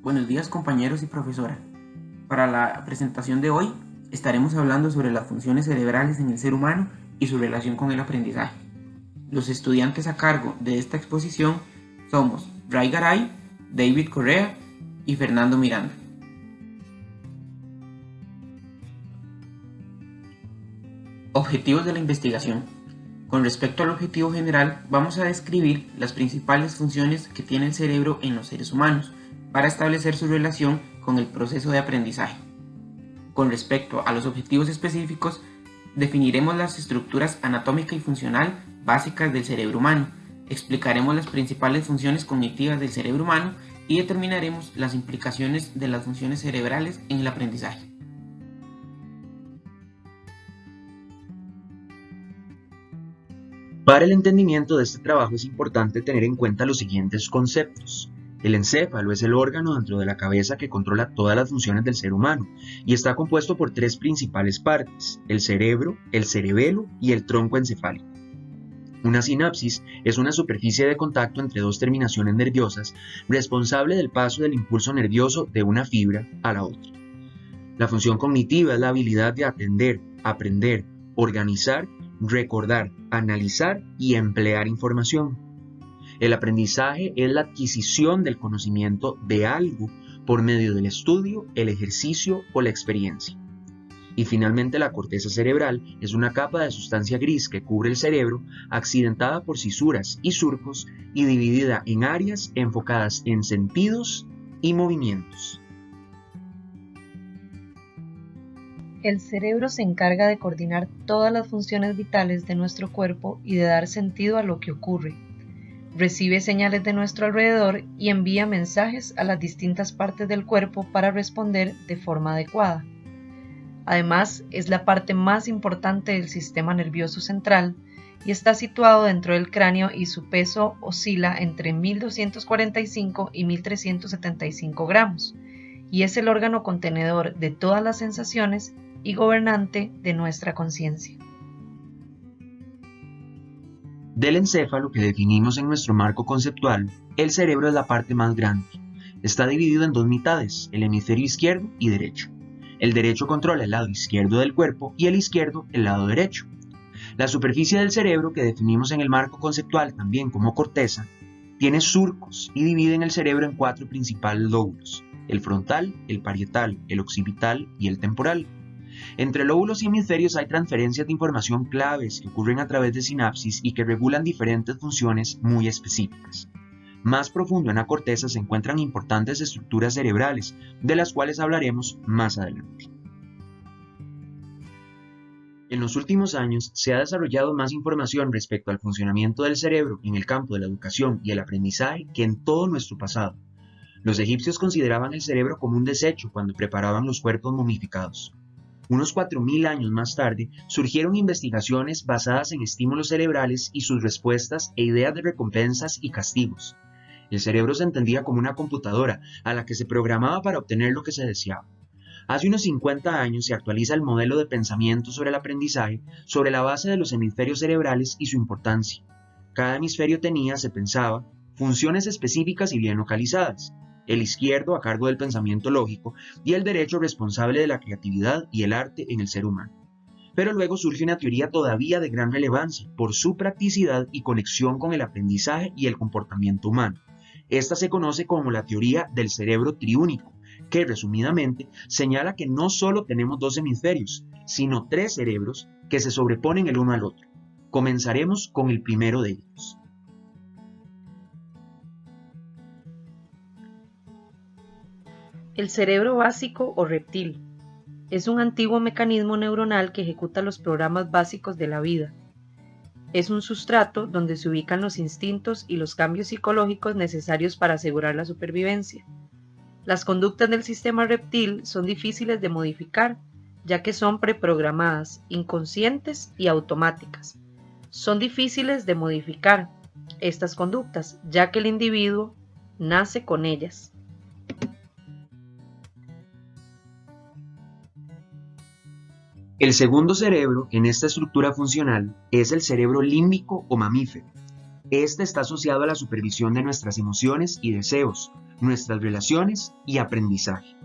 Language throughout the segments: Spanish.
Buenos días compañeros y profesora. Para la presentación de hoy estaremos hablando sobre las funciones cerebrales en el ser humano y su relación con el aprendizaje. Los estudiantes a cargo de esta exposición somos Ray Garay, David Correa y Fernando Miranda. Objetivos de la investigación. Con respecto al objetivo general, vamos a describir las principales funciones que tiene el cerebro en los seres humanos para establecer su relación con el proceso de aprendizaje. Con respecto a los objetivos específicos, definiremos las estructuras anatómica y funcional básicas del cerebro humano, explicaremos las principales funciones cognitivas del cerebro humano y determinaremos las implicaciones de las funciones cerebrales en el aprendizaje. Para el entendimiento de este trabajo es importante tener en cuenta los siguientes conceptos. El encéfalo es el órgano dentro de la cabeza que controla todas las funciones del ser humano y está compuesto por tres principales partes: el cerebro, el cerebelo y el tronco encefálico. Una sinapsis es una superficie de contacto entre dos terminaciones nerviosas responsable del paso del impulso nervioso de una fibra a la otra. La función cognitiva es la habilidad de atender, aprender, organizar, recordar, analizar y emplear información. El aprendizaje es la adquisición del conocimiento de algo por medio del estudio, el ejercicio o la experiencia. Y finalmente la corteza cerebral es una capa de sustancia gris que cubre el cerebro, accidentada por cisuras y surcos y dividida en áreas enfocadas en sentidos y movimientos. El cerebro se encarga de coordinar todas las funciones vitales de nuestro cuerpo y de dar sentido a lo que ocurre. Recibe señales de nuestro alrededor y envía mensajes a las distintas partes del cuerpo para responder de forma adecuada. Además, es la parte más importante del sistema nervioso central y está situado dentro del cráneo y su peso oscila entre 1245 y 1375 gramos, y es el órgano contenedor de todas las sensaciones y gobernante de nuestra conciencia. Del encéfalo que definimos en nuestro marco conceptual, el cerebro es la parte más grande. Está dividido en dos mitades, el hemisferio izquierdo y derecho. El derecho controla el lado izquierdo del cuerpo y el izquierdo el lado derecho. La superficie del cerebro, que definimos en el marco conceptual también como corteza, tiene surcos y divide el cerebro en cuatro principales lóbulos: el frontal, el parietal, el occipital y el temporal. Entre lóbulos y hemisferios hay transferencias de información claves que ocurren a través de sinapsis y que regulan diferentes funciones muy específicas. Más profundo en la corteza se encuentran importantes estructuras cerebrales, de las cuales hablaremos más adelante. En los últimos años se ha desarrollado más información respecto al funcionamiento del cerebro en el campo de la educación y el aprendizaje que en todo nuestro pasado. Los egipcios consideraban el cerebro como un desecho cuando preparaban los cuerpos momificados. Unos 4000 años más tarde, surgieron investigaciones basadas en estímulos cerebrales y sus respuestas e ideas de recompensas y castigos. El cerebro se entendía como una computadora a la que se programaba para obtener lo que se deseaba. Hace unos 50 años se actualiza el modelo de pensamiento sobre el aprendizaje sobre la base de los hemisferios cerebrales y su importancia. Cada hemisferio tenía, se pensaba, funciones específicas y bien localizadas: el izquierdo a cargo del pensamiento lógico y el derecho responsable de la creatividad y el arte en el ser humano. Pero luego surge una teoría todavía de gran relevancia por su practicidad y conexión con el aprendizaje y el comportamiento humano. Esta se conoce como la teoría del cerebro triúnico, que resumidamente señala que no solo tenemos dos hemisferios, sino tres cerebros que se sobreponen el uno al otro. Comenzaremos con el primero de ellos. El cerebro básico o reptil es un antiguo mecanismo neuronal que ejecuta los programas básicos de la vida. Es un sustrato donde se ubican los instintos y los cambios psicológicos necesarios para asegurar la supervivencia. Las conductas del sistema reptil son difíciles de modificar, ya que son preprogramadas, inconscientes y automáticas. Son difíciles de modificar estas conductas, ya que el individuo nace con ellas. El segundo cerebro en esta estructura funcional es el cerebro límbico o mamífero. Este está asociado a la supervisión de nuestras emociones y deseos, nuestras relaciones y aprendizaje.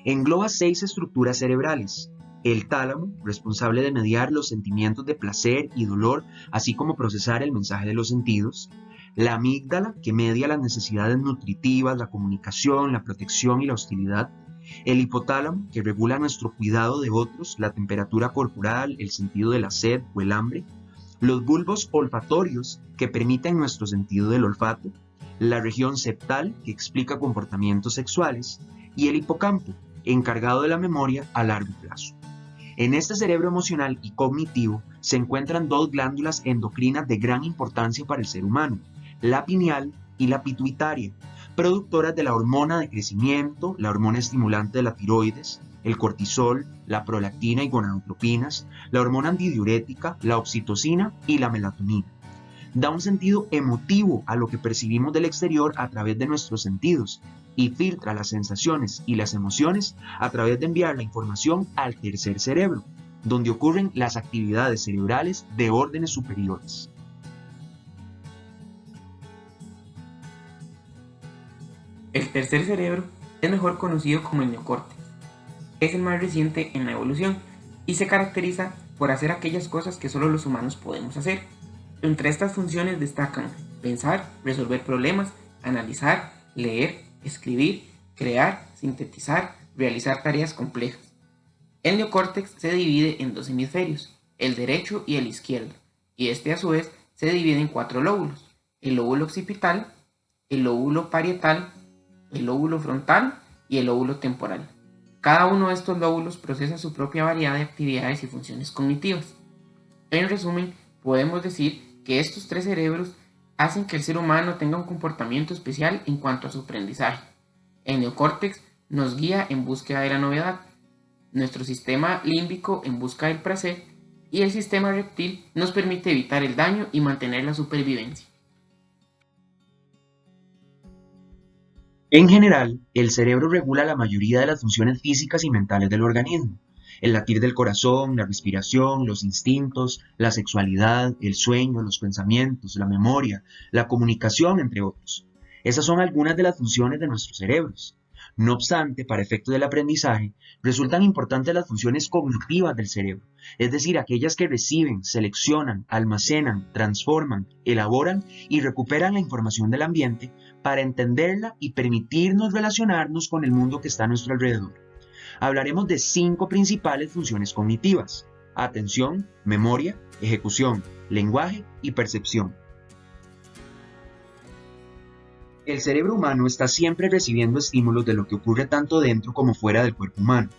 Engloba 6 estructuras cerebrales: el tálamo, responsable de mediar los sentimientos de placer y dolor, así como procesar el mensaje de los sentidos; la amígdala, que media las necesidades nutritivas, la comunicación, la protección y la hostilidad; el hipotálamo, que regula nuestro cuidado de otros, la temperatura corporal, el sentido de la sed o el hambre; los bulbos olfatorios, que permiten nuestro sentido del olfato; la región septal, que explica comportamientos sexuales; y el hipocampo, encargado de la memoria a largo plazo. En este cerebro emocional y cognitivo se encuentran 2 glándulas endocrinas de gran importancia para el ser humano: la pineal y la pituitaria, productoras de la hormona de crecimiento, la hormona estimulante de la tiroides, el cortisol, la prolactina y gonadotropinas, la hormona antidiurética, la oxitocina y la melatonina. Da un sentido emotivo a lo que percibimos del exterior a través de nuestros sentidos y filtra las sensaciones y las emociones a través de enviar la información al tercer cerebro, donde ocurren las actividades cerebrales de órdenes superiores. El tercer cerebro es mejor conocido como el neocórtex. Es el más reciente en la evolución y se caracteriza por hacer aquellas cosas que solo los humanos podemos hacer. Entre estas funciones destacan pensar, resolver problemas, analizar, leer, escribir, crear, sintetizar, realizar tareas complejas. El neocórtex se divide en 2 hemisferios, el derecho y el izquierdo, y este a su vez se divide en 4 lóbulos: el lóbulo occipital, el lóbulo parietal, el lóbulo frontal y el lóbulo temporal. Cada uno de estos lóbulos procesa su propia variedad de actividades y funciones cognitivas. En resumen, podemos decir que estos 3 cerebros hacen que el ser humano tenga un comportamiento especial en cuanto a su aprendizaje. El neocórtex nos guía en búsqueda de la novedad, nuestro sistema límbico en busca del placer y el sistema reptil nos permite evitar el daño y mantener la supervivencia. En general, el cerebro regula la mayoría de las funciones físicas y mentales del organismo: el latir del corazón, la respiración, los instintos, la sexualidad, el sueño, los pensamientos, la memoria, la comunicación, entre otros. Esas son algunas de las funciones de nuestros cerebros. No obstante, para efectos del aprendizaje, resultan importantes las funciones cognitivas del cerebro, es decir, aquellas que reciben, seleccionan, almacenan, transforman, elaboran y recuperan la información del ambiente para entenderla y permitirnos relacionarnos con el mundo que está a nuestro alrededor. Hablaremos de 5 principales funciones cognitivas: atención, memoria, ejecución, lenguaje y percepción. El cerebro humano está siempre recibiendo estímulos de lo que ocurre tanto dentro como fuera del cuerpo humano.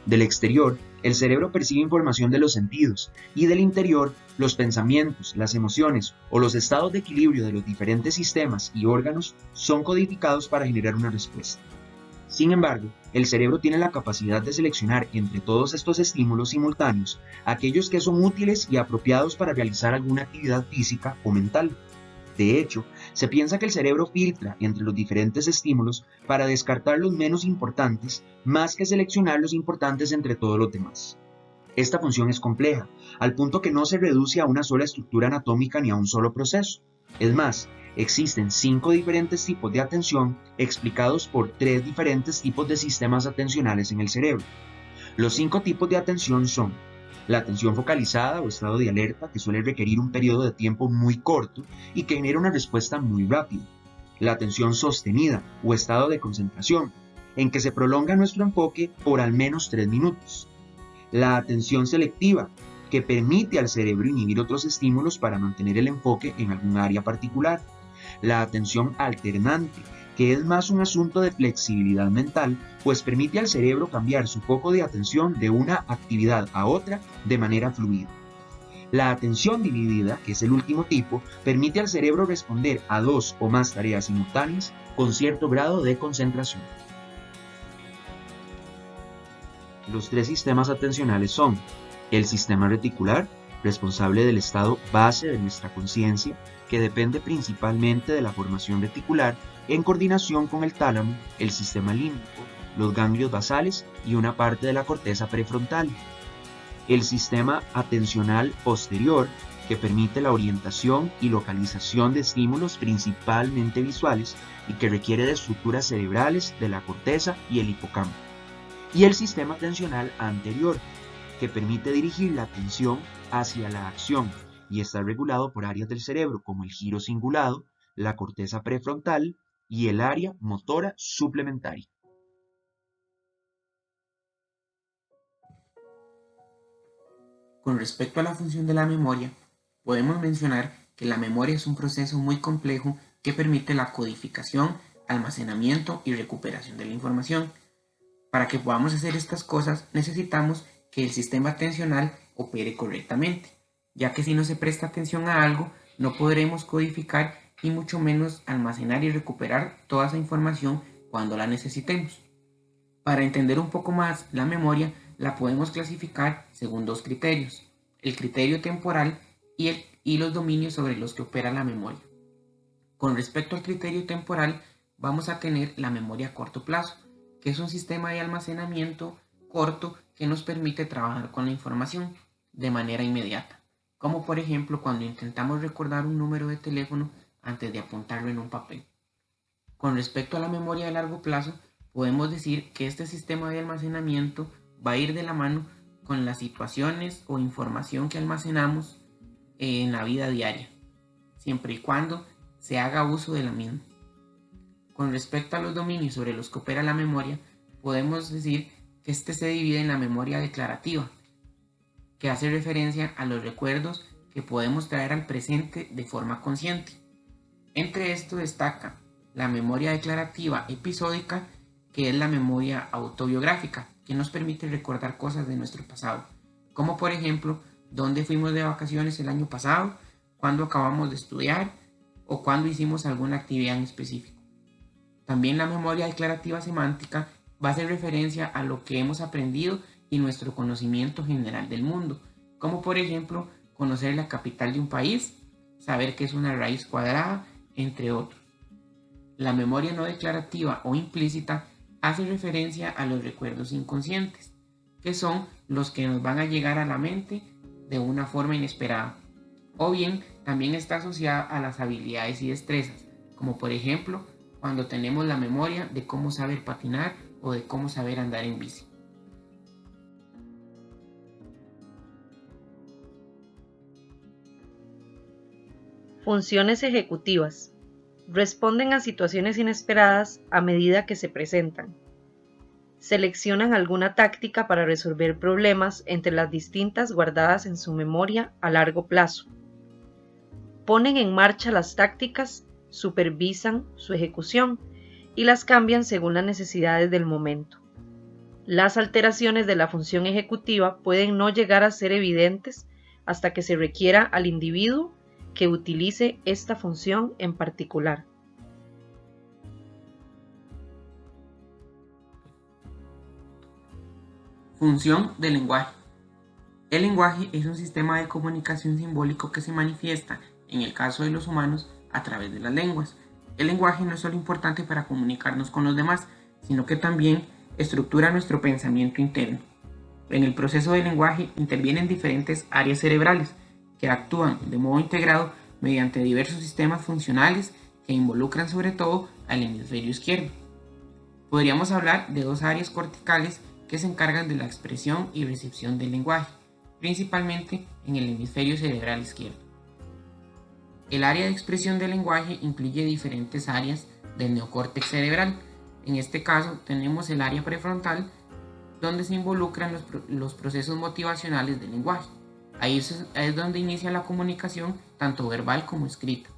Del exterior, el cerebro percibe información de los sentidos, y del interior, los pensamientos, las emociones o los estados de equilibrio de los diferentes sistemas y órganos son codificados para generar una respuesta. Sin embargo, el cerebro tiene la capacidad de seleccionar entre todos estos estímulos simultáneos aquellos que son útiles y apropiados para realizar alguna actividad física o mental. De hecho, se piensa que el cerebro filtra entre los diferentes estímulos para descartar los menos importantes, más que seleccionar los importantes entre todos los demás. Esta función es compleja, al punto que no se reduce a una sola estructura anatómica ni a un solo proceso. Es más, existen 5 diferentes tipos de atención explicados por 3 diferentes tipos de sistemas atencionales en el cerebro. Los 5 tipos de atención son: la atención focalizada o estado de alerta, que suele requerir un periodo de tiempo muy corto y que genera una respuesta muy rápida; la atención sostenida o estado de concentración, en que se prolonga nuestro enfoque por al menos 3 minutos; la atención selectiva, que permite al cerebro inhibir otros estímulos para mantener el enfoque en algún área particular; la atención alternante, que es más un asunto de flexibilidad mental, pues permite al cerebro cambiar su foco de atención de una actividad a otra de manera fluida; la atención dividida, que es el último tipo, permite al cerebro responder a 2 o más tareas simultáneas con cierto grado de concentración. Los 3 sistemas atencionales son: el sistema reticular, responsable del estado base de nuestra conciencia, que depende principalmente de la formación reticular en coordinación con el tálamo, el sistema límbico, los ganglios basales y una parte de la corteza prefrontal. El sistema atencional posterior, que permite la orientación y localización de estímulos principalmente visuales y que requiere de estructuras cerebrales de la corteza y el hipocampo. Y el sistema atencional anterior, que permite dirigir la atención hacia la acción y está regulado por áreas del cerebro como el giro cingulado, la corteza prefrontal y el área motora suplementaria. Con respecto a la función de la memoria, podemos mencionar que la memoria es un proceso muy complejo que permite la codificación, almacenamiento y recuperación de la información. Para que podamos hacer estas cosas necesitamos que el sistema atencional opere correctamente, ya que si no se presta atención a algo no podremos codificar y mucho menos almacenar y recuperar toda esa información cuando la necesitemos. Para entender un poco más la memoria, la podemos clasificar según dos criterios: el criterio temporal y los dominios sobre los que opera la memoria. Con respecto al criterio temporal, vamos a tener la memoria a corto plazo, que es un sistema de almacenamiento corto que nos permite trabajar con la información de manera inmediata, como por ejemplo cuando intentamos recordar un número de teléfono antes de apuntarlo en un papel. Con respecto a la memoria de largo plazo, podemos decir que este sistema de almacenamiento va a ir de la mano con las situaciones o información que almacenamos en la vida diaria, siempre y cuando se haga uso de la misma. Con respecto a los dominios sobre los que opera la memoria, podemos decir que este se divide en la memoria declarativa, que hace referencia a los recuerdos que podemos traer al presente de forma consciente. Entre esto destaca la memoria declarativa episódica, que es la memoria autobiográfica, que nos permite recordar cosas de nuestro pasado, como por ejemplo, dónde fuimos de vacaciones el año pasado, cuándo acabamos de estudiar o cuándo hicimos alguna actividad en específico. También la memoria declarativa semántica va a hacer referencia a lo que hemos aprendido y nuestro conocimiento general del mundo, como por ejemplo, conocer la capital de un país, saber qué es una raíz cuadrada, entre otros. La memoria no declarativa o implícita hace referencia a los recuerdos inconscientes, que son los que nos van a llegar a la mente de una forma inesperada, o bien también está asociada a las habilidades y destrezas, como por ejemplo cuando tenemos la memoria de cómo saber patinar o de cómo saber andar en bici. Funciones ejecutivas. Responden a situaciones inesperadas a medida que se presentan. Seleccionan alguna táctica para resolver problemas entre las distintas guardadas en su memoria a largo plazo. Ponen en marcha las tácticas, supervisan su ejecución y las cambian según las necesidades del momento. Las alteraciones de la función ejecutiva pueden no llegar a ser evidentes hasta que se requiera al individuo que utilice esta función en particular. Función del lenguaje. El lenguaje es un sistema de comunicación simbólico que se manifiesta, en el caso de los humanos, a través de las lenguas. El lenguaje no es solo importante para comunicarnos con los demás, sino que también estructura nuestro pensamiento interno. En el proceso del lenguaje intervienen diferentes áreas cerebrales que actúan de modo integrado mediante diversos sistemas funcionales que involucran sobre todo al hemisferio izquierdo. Podríamos hablar de dos áreas corticales que se encargan de la expresión y recepción del lenguaje, principalmente en el hemisferio cerebral izquierdo. El área de expresión del lenguaje incluye diferentes áreas del neocórtex cerebral. En este caso tenemos el área prefrontal, donde se involucran los procesos motivacionales del lenguaje. Ahí es donde inicia la comunicación, tanto verbal como escrita.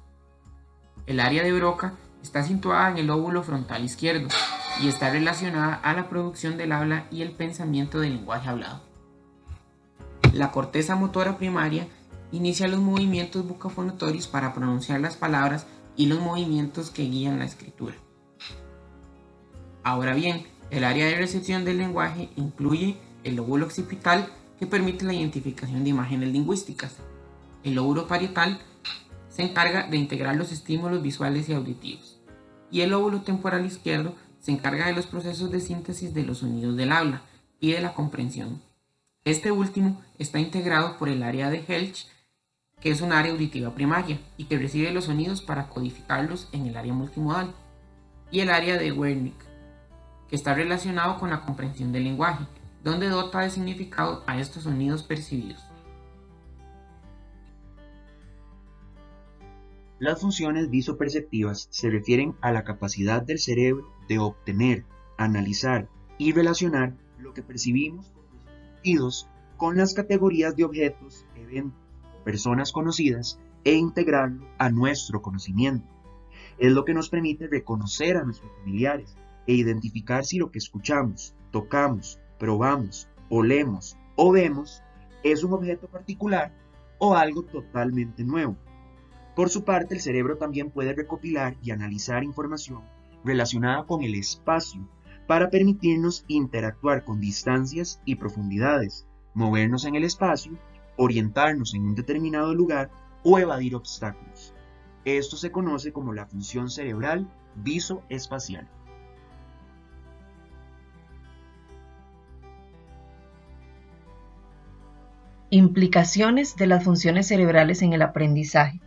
El área de Broca está situada en el lóbulo frontal izquierdo y está relacionada a la producción del habla y el pensamiento del lenguaje hablado. La corteza motora primaria inicia los movimientos bucofonotorios para pronunciar las palabras y los movimientos que guían la escritura. Ahora bien, el área de recepción del lenguaje incluye el lóbulo occipital, que permite la identificación de imágenes lingüísticas. El lóbulo parietal se encarga de integrar los estímulos visuales y auditivos. Y el lóbulo temporal izquierdo se encarga de los procesos de síntesis de los sonidos del habla y de la comprensión. Este último está integrado por el área de Helch, que es un área auditiva primaria y que recibe los sonidos para codificarlos en el área multimodal, y el área de Wernicke, que está relacionado con la comprensión del lenguaje, donde dota de significado a estos sonidos percibidos. Las funciones visoperceptivas se refieren a la capacidad del cerebro de obtener, analizar y relacionar lo que percibimos con nuestros sentidos con las categorías de objetos, eventos, personas conocidas e integrarlo a nuestro conocimiento. Es lo que nos permite reconocer a nuestros familiares e identificar si lo que escuchamos, tocamos, probamos, olemos o vemos es un objeto particular o algo totalmente nuevo. Por su parte, el cerebro también puede recopilar y analizar información relacionada con el espacio para permitirnos interactuar con distancias y profundidades, movernos en el espacio, orientarnos en un determinado lugar o evadir obstáculos. Esto se conoce como la función cerebral visoespacial. Implicaciones de las funciones cerebrales en el aprendizaje.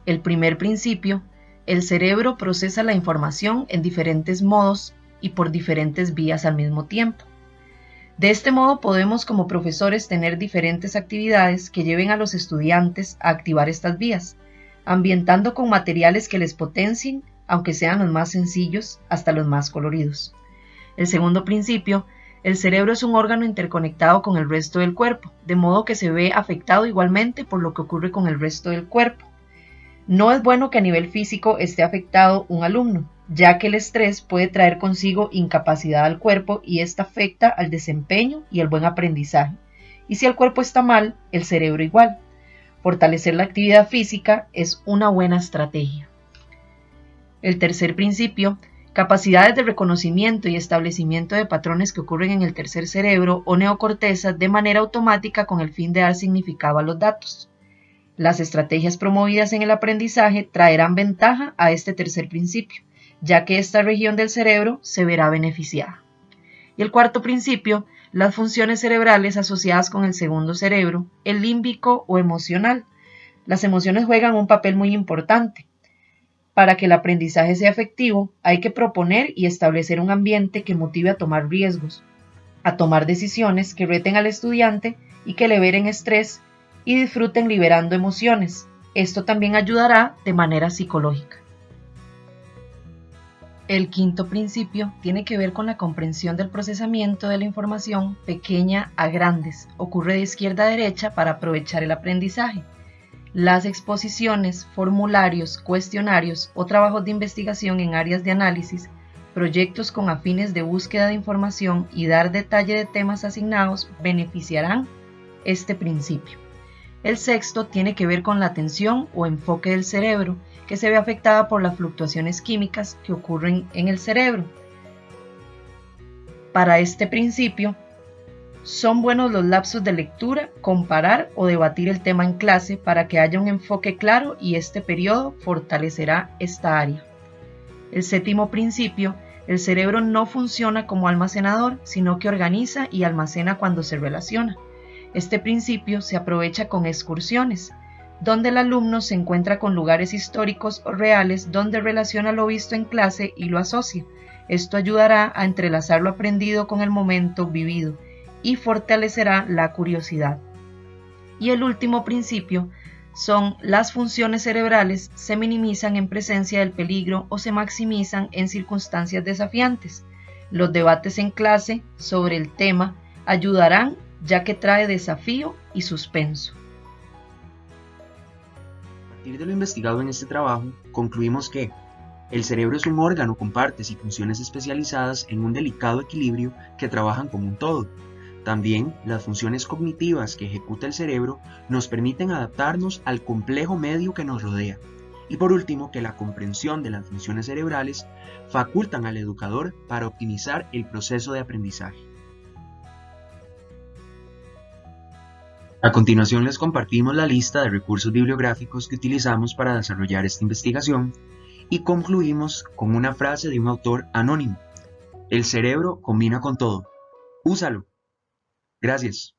El primer principio, el cerebro procesa la información en diferentes modos y por diferentes vías al mismo tiempo. De este modo podemos como profesores tener diferentes actividades que lleven a los estudiantes a activar estas vías, ambientando con materiales que les potencien, aunque sean los más sencillos hasta los más coloridos. El segundo principio, el cerebro es un órgano interconectado con el resto del cuerpo, de modo que se ve afectado igualmente por lo que ocurre con el resto del cuerpo. No es bueno que a nivel físico esté afectado un alumno, ya que el estrés puede traer consigo incapacidad al cuerpo y esta afecta al desempeño y el buen aprendizaje. Y si el cuerpo está mal, el cerebro igual. Fortalecer la actividad física es una buena estrategia. El tercer principio, capacidades de reconocimiento y establecimiento de patrones que ocurren en el tercer cerebro o neocorteza de manera automática con el fin de dar significado a los datos. Las estrategias promovidas en el aprendizaje traerán ventaja a este tercer principio, ya que esta región del cerebro se verá beneficiada. Y el cuarto principio, las funciones cerebrales asociadas con el segundo cerebro, el límbico o emocional. Las emociones juegan un papel muy importante. Para que el aprendizaje sea efectivo, hay que proponer y establecer un ambiente que motive a tomar riesgos, a tomar decisiones que reten al estudiante y que liberen estrés y disfruten liberando emociones. Esto también ayudará de manera psicológica. El quinto principio tiene que ver con la comprensión del procesamiento de la información pequeña a grandes. Ocurre de izquierda a derecha para aprovechar el aprendizaje. Las exposiciones, formularios, cuestionarios o trabajos de investigación en áreas de análisis, proyectos con afines de búsqueda de información y dar detalle de temas asignados beneficiarán este principio. El sexto tiene que ver con la atención o enfoque del cerebro, que se ve afectada por las fluctuaciones químicas que ocurren en el cerebro. Para este principio, son buenos los lapsos de lectura, comparar o debatir el tema en clase para que haya un enfoque claro y este periodo fortalecerá esta área. El séptimo principio, el cerebro no funciona como almacenador, sino que organiza y almacena cuando se relaciona. Este principio se aprovecha con excursiones, donde el alumno se encuentra con lugares históricos o reales donde relaciona lo visto en clase y lo asocia. Esto ayudará a entrelazar lo aprendido con el momento vivido y fortalecerá la curiosidad. Y el último principio son las funciones cerebrales se minimizan en presencia del peligro o se maximizan en circunstancias desafiantes. Los debates en clase sobre el tema ayudarán ya que trae desafío y suspenso. A partir de lo investigado en este trabajo, concluimos que el cerebro es un órgano con partes y funciones especializadas en un delicado equilibrio que trabajan como un todo. También las funciones cognitivas que ejecuta el cerebro nos permiten adaptarnos al complejo medio que nos rodea. Y por último, que la comprensión de las funciones cerebrales facultan al educador para optimizar el proceso de aprendizaje. A continuación les compartimos la lista de recursos bibliográficos que utilizamos para desarrollar esta investigación y concluimos con una frase de un autor anónimo: el cerebro combina con todo. Úsalo. Gracias.